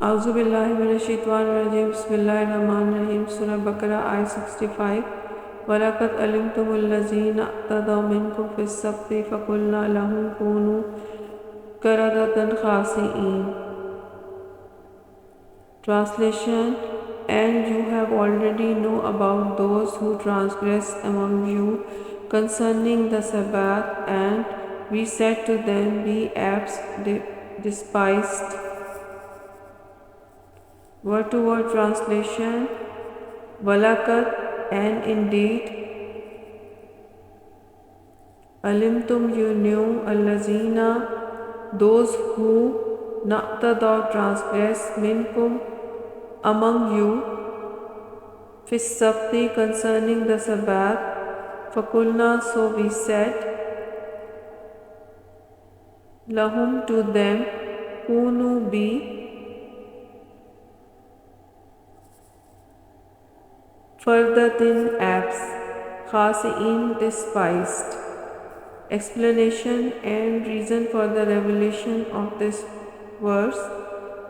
औज़ुबिल्लाहिमिनश्शैतानिर्रजीम बिस्मिल्लाहिर्रहमानिर्रहीम सूरह बकरा आयत 65 वलक़द अलिमतुमुल्लज़ीना अअतदौ मिनकुम फ़िस्सब्ति फ़क़ुलना लहुम कूनू क़रदतन ख़ासिईन। Translation: And you have already know about those who transgress among you concerning the Sabbath, and we said to them, Be apes despised. Word to word translation: Walakat, and indeed, alimtum, you knew, allazina, those who na'tadaw, transgress, minkum, among you, fis-sabti, concerning the Sabbath, fakulna, so we said, lahum, to them, kunu, be, fardatin, apes, khasi'in, despised. Explanation and reason for the revelation of this verse.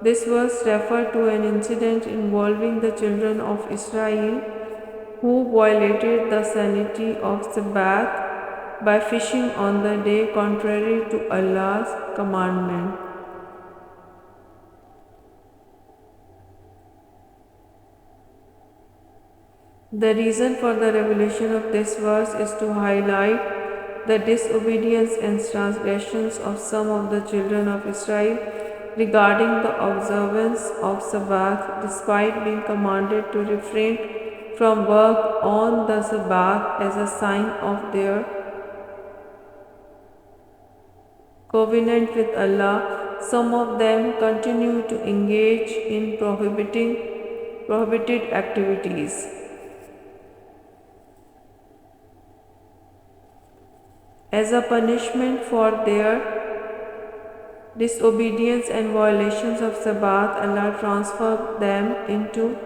This verse referred to an incident involving the children of Israel who violated the sanctity of Sabbath by fishing on the day contrary to Allah's commandment. The reason for the revelation of this verse is to highlight the disobedience and transgressions of some of the children of Israel regarding the observance of Sabbath, despite being commanded to refrain from work on the Sabbath as a sign of their covenant with Allah. Some of them continue to engage in prohibited activities. As a punishment for their disobedience and violations of Sabbath, Allah transformed them into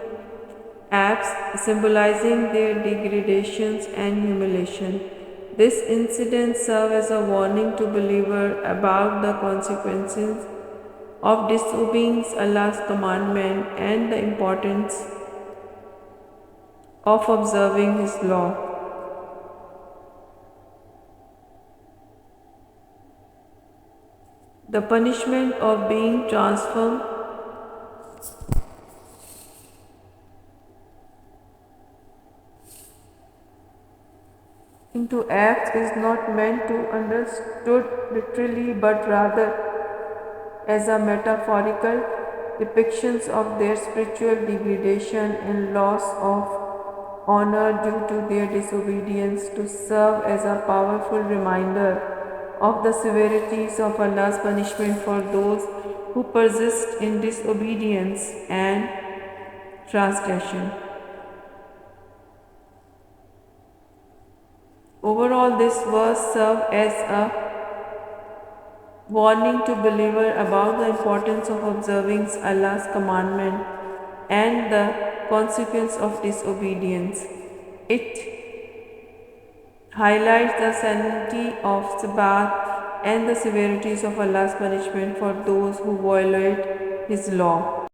apes, symbolizing their degradations and humiliation. This incident serves as a warning to believers about the consequences of disobeying Allah's commandment and the importance of observing His law. The punishment of being transformed into apes is not meant to be understood literally, but rather as a metaphorical depiction of their spiritual degradation and loss of honor due to their disobedience, to serve as a powerful reminder of the severities of Allah's punishment for those who persist in disobedience and transgression. Overall, this verse serves as a warning to believers about the importance of observing Allah's commandment and the consequence of disobedience. It highlights the sanctity of Sabbath and the severities of Allah's punishment for those who violate His law.